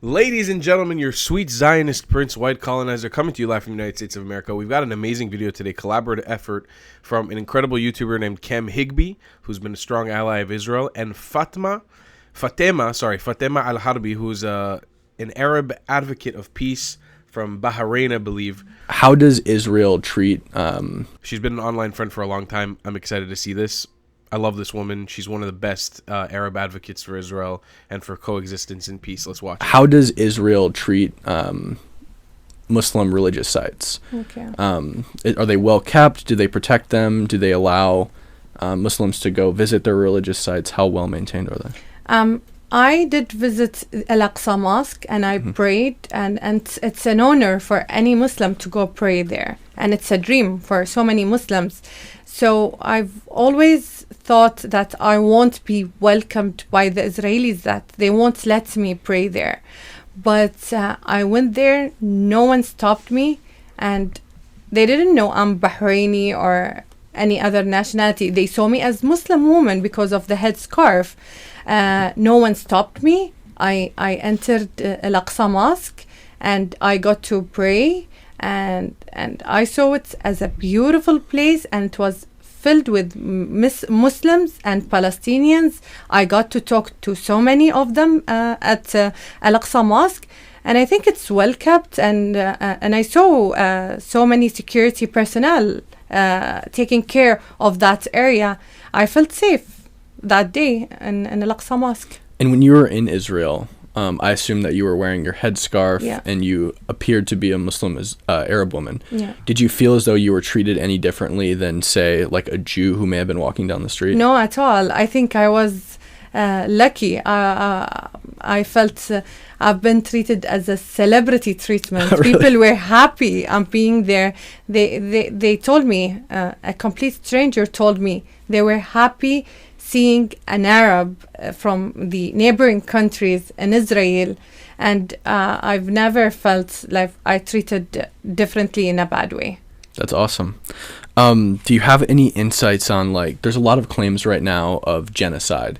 Ladies and gentlemen, your sweet Zionist prince, white colonizer, coming to you live from the United States of America. We've got an amazing video today, collaborative effort from an incredible YouTuber named Kem Higby, who's been a strong ally of Israel, and Fatema Al-Harbi, who's an Arab advocate of peace from Bahrain, I believe. How does Israel treat... She's been an online friend for a long time. I'm excited to see this. I love this woman. She's one of the best Arab advocates for Israel and for coexistence and peace. Let's watch it. How does Israel treat Muslim religious sites? Okay. Are they well kept? Do they protect them? Do they allow Muslims to go visit their religious sites? How well maintained are they? I did visit Al-Aqsa Mosque and I prayed, and it's an honor for any Muslim to go pray there. And it's a dream for so many Muslims. So I've always thought that I won't be welcomed by the Israelis, that they won't let me pray there. But I went there, no one stopped me, and they didn't know I'm Bahraini or any other nationality. They saw me as Muslim woman because of the headscarf. No one stopped me. I entered Al-Aqsa Mosque and I got to pray, and I saw it as a beautiful place, and it was filled with Muslims and Palestinians. I got to talk to so many of them at Al-Aqsa Mosque, and I think it's well kept, and I saw so many security personnel taking care of that area. I felt safe that day in Al-Aqsa Mosque. And when you were in Israel, I assume that you were wearing your headscarf and you appeared to be a Muslim Arab woman. Yeah. Did you feel as though you were treated any differently than, say, like a Jew who may have been walking down the street? No, at all. I think I was lucky. I felt I've been treated as a celebrity treatment. Really? People were happy I'm being there. They told me, a complete stranger told me, they were happy seeing an Arab from the neighboring countries in Israel, and I've never felt like I treated differently in a bad way. That's awesome. Do you have any insights on, like, there's a lot of claims right now of genocide.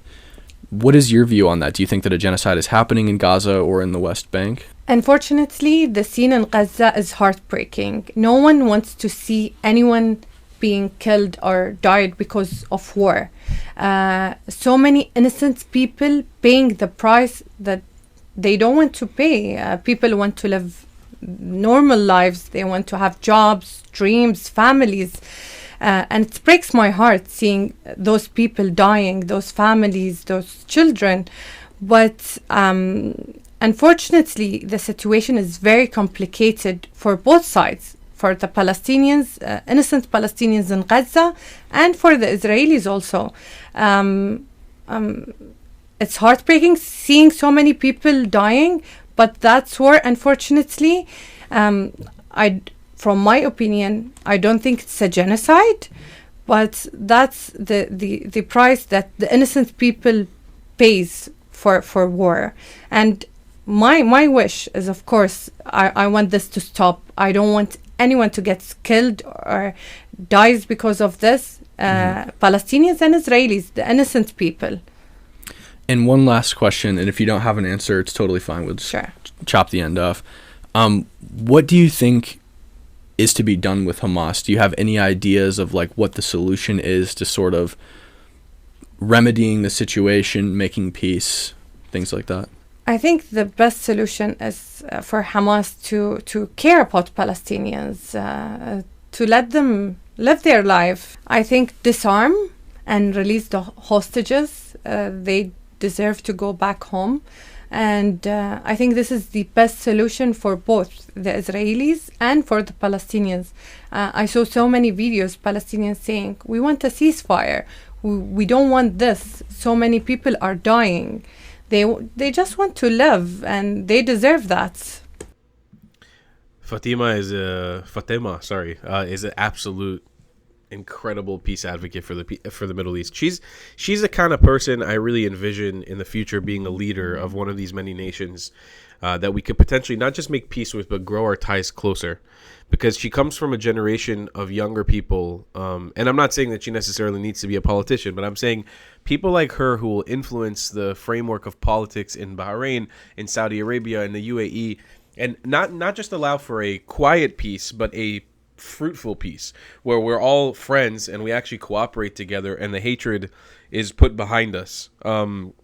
What is your view on that? Do you think that a genocide is happening in Gaza or in the West Bank? Unfortunately, the scene in Gaza is heartbreaking. No one wants to see anyone being killed or died because of war. So many innocent people paying the price that they don't want to pay. People want to live normal lives. They want to have jobs, dreams, families. And it breaks my heart seeing those people dying, those families, those children. But unfortunately, the situation is very complicated for both sides. For the Palestinians, innocent Palestinians in Gaza, and for the Israelis also. It's heartbreaking seeing so many people dying, but that's war, unfortunately. From my opinion, I don't think it's a genocide, but that's the price that the innocent people pays for war. And my wish is, of course, I want this to stop. I don't want anyone to get killed or dies because of this. Palestinians and Israelis, the innocent people. And one last question, and if you don't have an answer, it's totally fine. We'll just chop the end off. What do you think is to be done with Hamas? Do you have any ideas of, like, what the solution is to sort of remedying the situation, making peace, things like that? I think the best solution is for Hamas to care about Palestinians, to let them live their life. I think disarm and release the hostages. They deserve to go back home. And I think this is the best solution for both the Israelis and for the Palestinians. I saw so many videos, Palestinians saying, we want a ceasefire. We don't want this. So many people are dying. They just want to live, and they deserve that. Fatema is an absolute incredible peace advocate for the Middle East. She's the kind of person I really envision in the future being a leader of one of these many nations that we could potentially not just make peace with, but grow our ties closer. Because she comes from a generation of younger people, and I'm not saying that she necessarily needs to be a politician, but I'm saying people like her who will influence the framework of politics in Bahrain, in Saudi Arabia, in the UAE, and not just allow for a quiet peace, but a fruitful peace where we're all friends and we actually cooperate together and the hatred is put behind us. And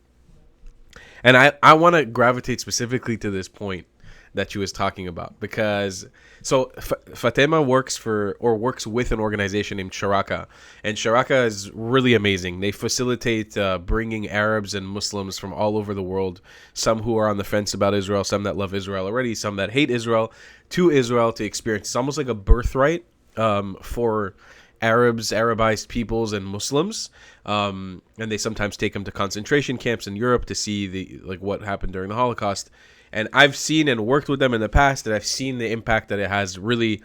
I want to gravitate specifically to this point that she was talking about, because Fatima works with an organization named Sharaka, and Sharaka is really amazing. They facilitate bringing Arabs and Muslims from all over the world, some who are on the fence about Israel, some that love Israel already, some that hate Israel, to Israel to experience. It's almost like a birthright for Arabs, Arabized peoples, and Muslims, and they sometimes take them to concentration camps in Europe to see what happened during the Holocaust. And I've seen and worked with them in the past, and I've seen the impact that it has. Really,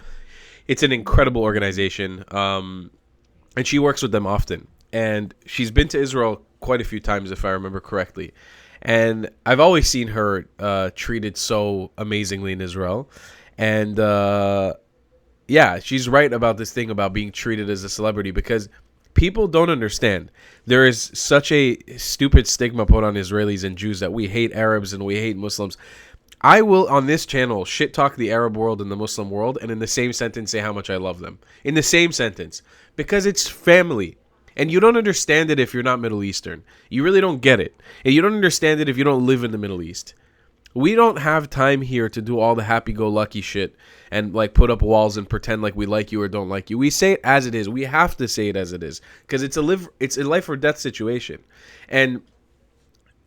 it's an incredible organization, and she works with them often. And she's been to Israel quite a few times, if I remember correctly. And I've always seen her treated so amazingly in Israel. And yeah, she's right about this thing about being treated as a celebrity, because people don't understand. There is such a stupid stigma put on Israelis and Jews that we hate Arabs and we hate Muslims. I will, on this channel, shit talk the Arab world and the Muslim world, and in the same sentence say how much I love them. In the same sentence. Because it's family. And you don't understand it if you're not Middle Eastern. You really don't get it. And you don't understand it if you don't live in the Middle East. We don't have time here to do all the happy-go-lucky shit and put up walls and pretend like we like you or don't like you. We say it as it is. We have to say it as it is, because it's a life or death situation. And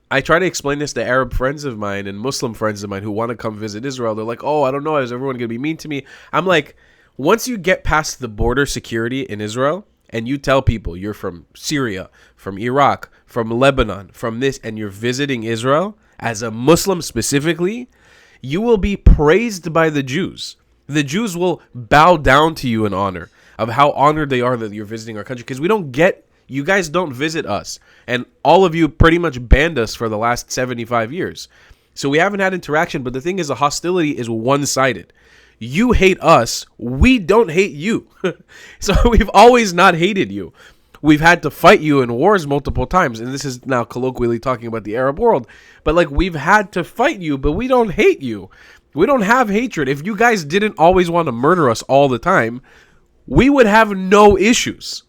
I try to explain this to Arab friends of mine and Muslim friends of mine who want to come visit Israel. They're like, "Oh, I don't know, is everyone going to be mean to me?" I'm like, once you get past the border security in Israel and you tell people you're from Syria, from Iraq, from Lebanon, from this, and you're visiting Israel as a Muslim specifically, you will be praised by the Jews. The Jews will bow down to you in honor of how honored they are that you're visiting our country, because you guys don't visit us. And all of you pretty much banned us for the last 75 years. So we haven't had interaction, but the thing is, the hostility is one-sided. You hate us, we don't hate you. So we've always not hated you. We've had to fight you in wars multiple times, and this is now colloquially talking about the Arab world. But we've had to fight you, but we don't hate you. We don't have hatred. If you guys didn't always want to murder us all the time, we would have no issues.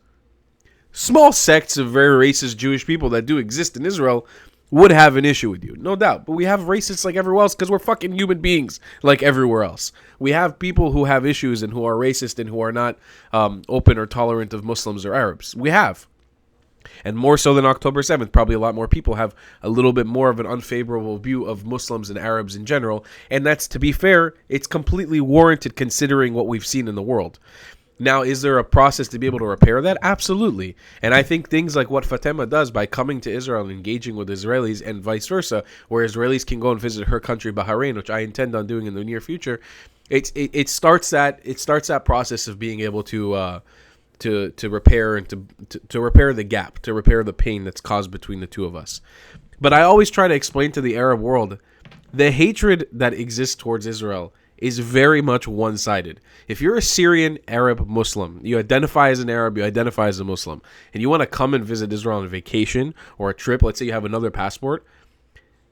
Small sects of very racist Jewish people that do exist in Israel would have an issue with you, no doubt. But we have racists like everywhere else because we're fucking human beings like everywhere else. We have people who have issues and who are racist and who are not open or tolerant of Muslims or Arabs. We have. And more so than October 7th, probably a lot more people have a little bit more of an unfavorable view of Muslims and Arabs in general. And that's, to be fair, it's completely warranted considering what we've seen in the world. Now, is there a process to be able to repair that? Absolutely. And I think things like what Fatima does by coming to Israel and engaging with Israelis and vice versa, where Israelis can go and visit her country, Bahrain, which I intend on doing in the near future, it starts that process of being able to repair and to repair the gap, to repair the pain that's caused between the two of us. But I always try to explain to the Arab world, the hatred that exists towards Israel is very much one-sided. If you're a Syrian Arab Muslim, you identify as an Arab, you identify as a Muslim, and you want to come and visit Israel on a vacation or a trip, let's say you have another passport,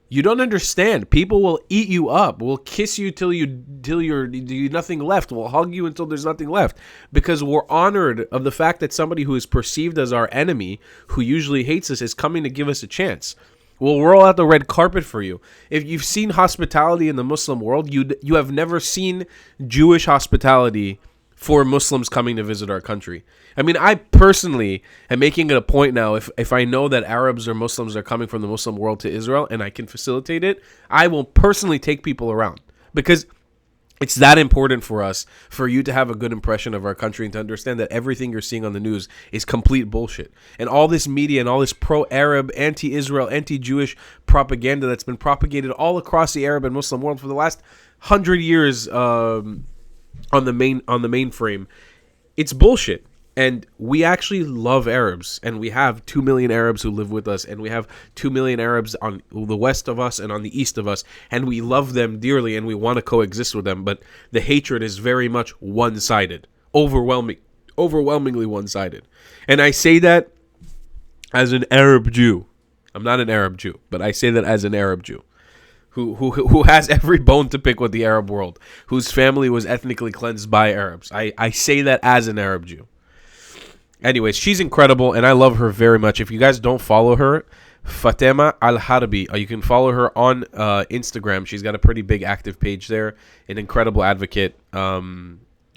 you don't understand. People will eat you up, will kiss you till you're nothing left, will hug you until there's nothing left, because we're honored of the fact that somebody who is perceived as our enemy, who usually hates us, is coming to give us a chance. We'll roll out the red carpet for you. If you've seen hospitality in the Muslim world, you have never seen Jewish hospitality for Muslims coming to visit our country. I mean, I personally am making it a point now, if I know that Arabs or Muslims are coming from the Muslim world to Israel and I can facilitate it, I will personally take people around, because it's that important for us, for you to have a good impression of our country and to understand that everything you're seeing on the news is complete bullshit. And all this media and all this pro-Arab, anti-Israel, anti-Jewish propaganda that's been propagated all across the Arab and Muslim world for the last 100 years on the mainframe, it's bullshit. And we actually love Arabs, and we have 2 million Arabs who live with us, and we have 2 million Arabs on the west of us and on the east of us, and we love them dearly, and we want to coexist with them, but the hatred is very much one-sided, overwhelmingly one-sided. And I say that as an Arab Jew. I'm not an Arab Jew, but I say that as an Arab Jew who has every bone to pick with the Arab world, whose family was ethnically cleansed by Arabs. I say that as an Arab Jew. Anyways, she's incredible, and I love her very much. If you guys don't follow her, Fatima Al-Harbi, you can follow her on Instagram. She's got a pretty big active page there, an incredible advocate.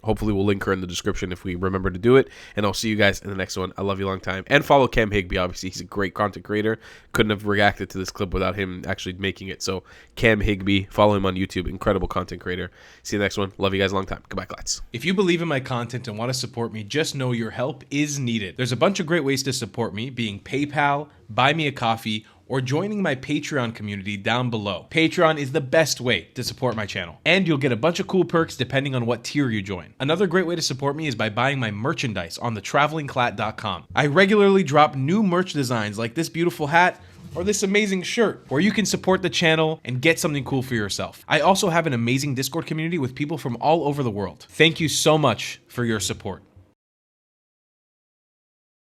Hopefully we'll link her in the description if we remember to do it. And I'll see you guys in the next one. I love you long time. And follow Cam Higby, obviously. He's a great content creator. Couldn't have reacted to this clip without him actually making it. So Cam Higby, follow him on YouTube. Incredible content creator. See you next one. Love you guys a long time. Goodbye, class. If you believe in my content and want to support me, just know your help is needed. There's a bunch of great ways to support me, being PayPal, Buy Me a Coffee, or joining my Patreon community down below. Patreon is the best way to support my channel, and you'll get a bunch of cool perks depending on what tier you join. Another great way to support me is by buying my merchandise on thetravelingclat.com. I regularly drop new merch designs like this beautiful hat or this amazing shirt, where you can support the channel and get something cool for yourself. I also have an amazing Discord community with people from all over the world. Thank you so much for your support.